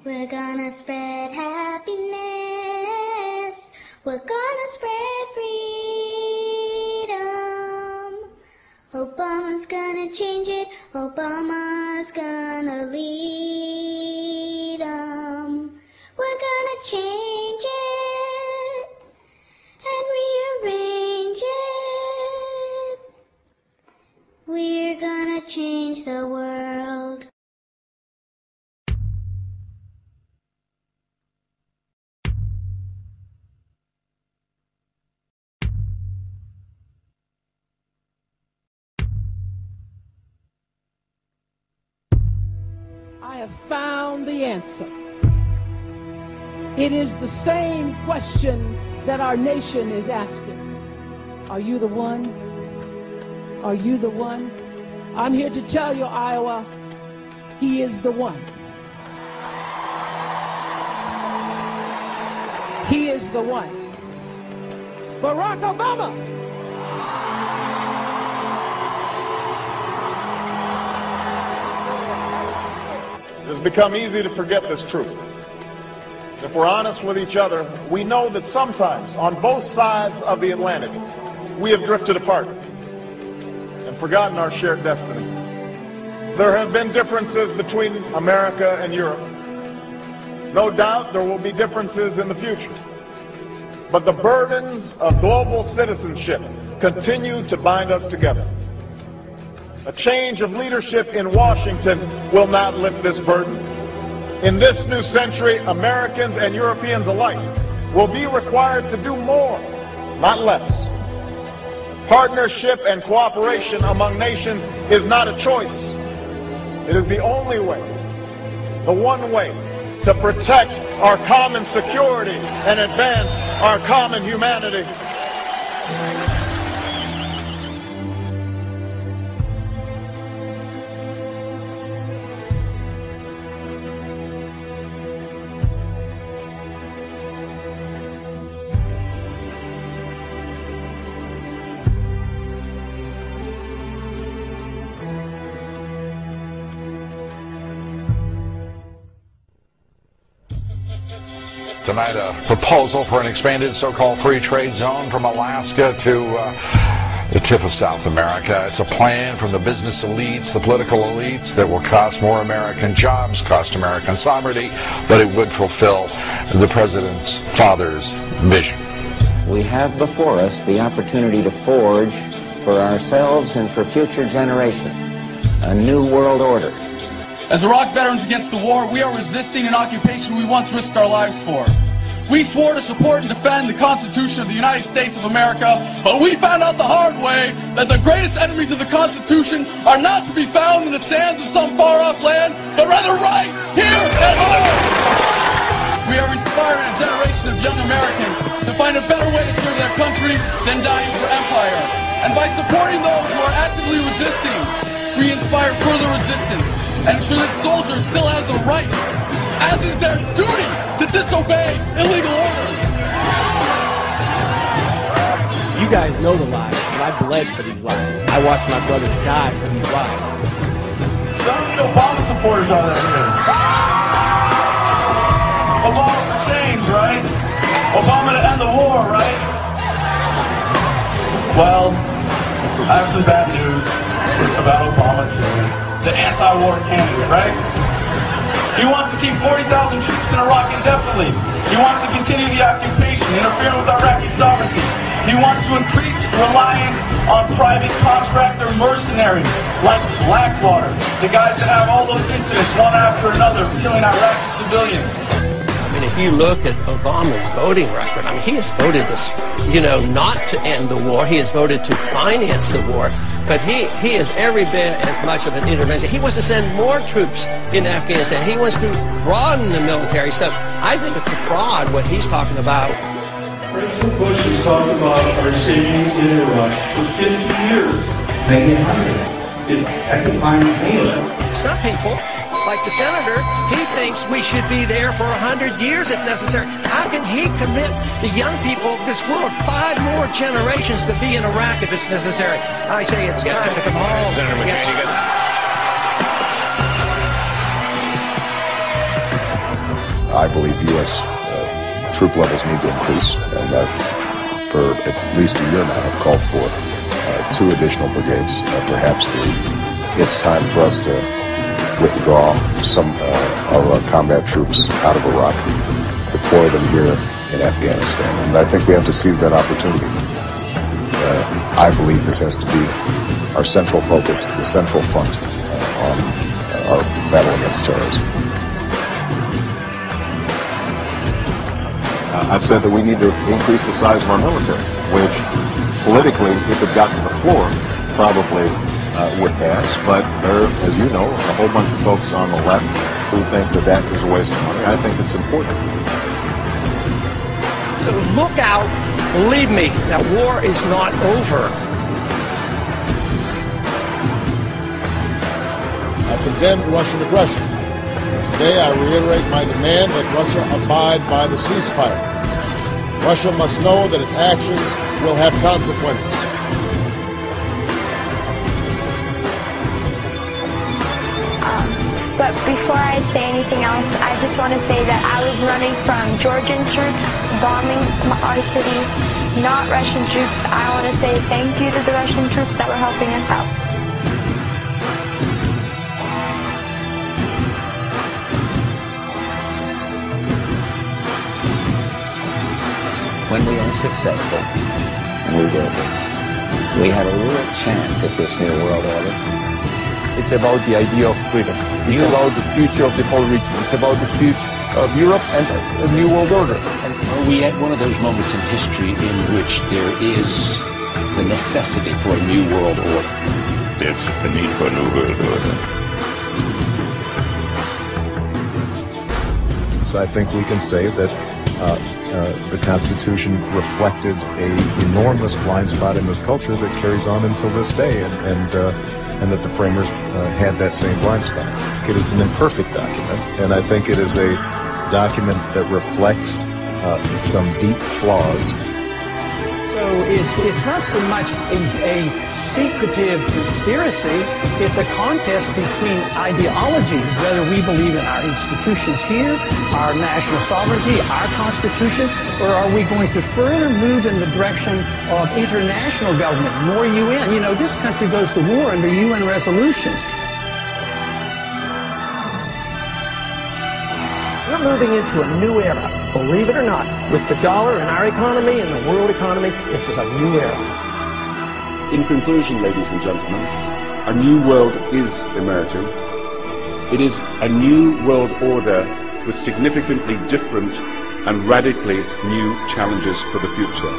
We're gonna spread happiness. We're gonna spread freedom. Obama's gonna change it. Obama's gonna lead 'em. We're gonna change it and rearrange it. We're gonna change the world. I have found the answer. It is the same question that our nation is asking. Are you the one? Are you the one? I'm here to tell you, Iowa, he is the one. He is the one. Barack Obama. It has become easy to forget this truth. If we're honest with each other, we know that sometimes, on both sides of the Atlantic, we have drifted apart and forgotten our shared destiny. There have been differences between America and Europe. No doubt there will be differences in the future. But the burdens of global citizenship continue to bind us together. A change of leadership in Washington will not lift this burden. In this new century, Americans and Europeans alike will be required to do more, not less. Partnership and cooperation among nations is not a choice. It is the only way, the one way, to protect our common security and advance our common humanity. Tonight, a proposal for an expanded so-called free trade zone from Alaska to the tip of South America. It's a plan from the business elites, the political elites, that will cost more American jobs, cost American sovereignty, but it would fulfill the president's father's vision. We have before us the opportunity to forge for ourselves and for future generations a new world order. As Iraq veterans against the war, we are resisting an occupation we once risked our lives for. We swore to support and defend the Constitution of the United States of America, but we found out the hard way that the greatest enemies of the Constitution are not to be found in the sands of some far-off land, but rather right here at home. We are inspiring a generation of young Americans to find a better way to serve their country than dying for empire. And by supporting those who are actively resisting, we inspire further resistance and ensure that soldiers still have the right, as is their duty, to disobey illegal orders. You guys know the lies, and I bled for these lies. I watched my brothers die for these lies. Some of the Obama supporters are there here. Obama for change, right? Obama to end the war, right? Well, I have some bad news about Obama too. The anti-war candidate, right? He wants to keep 40,000 troops in Iraq indefinitely. He wants to continue the occupation, interfere with Iraqi sovereignty. He wants to increase reliance on private contractor mercenaries like Blackwater, the guys that have all those incidents one after another killing Iraqi civilians. I mean, if you look at Obama's voting record, I mean, he has voted to, not to end the war. He has voted to finance the war. But he is every bit as much of an intervention. He wants to send more troops in Afghanistan. He wants to broaden the military. So I think it's a fraud what he's talking about. President Bush has talked about our saving in Iraq for 50 years. Maybe 100. I can find Some people, like the senator, he thinks we should be there for 100 years if necessary. How can he commit the young people of this world 5 more generations to be in Iraq if it's necessary? I say it's time to come home. Senator McCain, I believe U.S. Troop levels need to increase, and for at least a year now I've called for 2 additional brigades, perhaps 3. It's time for us to withdraw some of our combat troops out of Iraq, deploy them here in Afghanistan, and I think we have to seize that opportunity. I believe this has to be our central focus, the central front on our battle against terrorism. I've said that we need to increase the size of our military, which politically, if it got to the floor, probably would pass. But there, as you know, a whole bunch of folks on the left who think that that is a waste of money. I think it's important. So look out. Believe me, that war is not over. I condemned Russian aggression. Today I reiterate my demand that Russia abide by the ceasefire. Russia must know that its actions will have consequences. But before I say anything else, I just want to say that I was running from Georgian troops bombing our city, not Russian troops. I want to say thank you to the Russian troops that were helping us out. When we are successful, and we will be, we have a real chance at this new world order. It's about the idea of freedom. It's about the future of the whole region. It's about the future of Europe and a new world order. And are we at one of those moments in history in which there is the necessity for a new world order? There's a need for a new world order. So I think we can say that the Constitution reflected an enormous blind spot in this culture that carries on until this day, and that the framers had that same blind spot. It is an imperfect document, and I think it is a document that reflects some deep flaws. So it's not so much a secretive conspiracy, it's a contest between ideologies, whether we believe in our institutions here, our national sovereignty, our Constitution, or are we going to further move in the direction of international government, more UN? You know, this country goes to war under UN resolutions. We're moving into a new era, believe it or not. With the dollar in our economy and the world economy, this is a new era. In conclusion, ladies and gentlemen, a new world is emerging. It is a new world order with significantly different and radically new challenges for the future.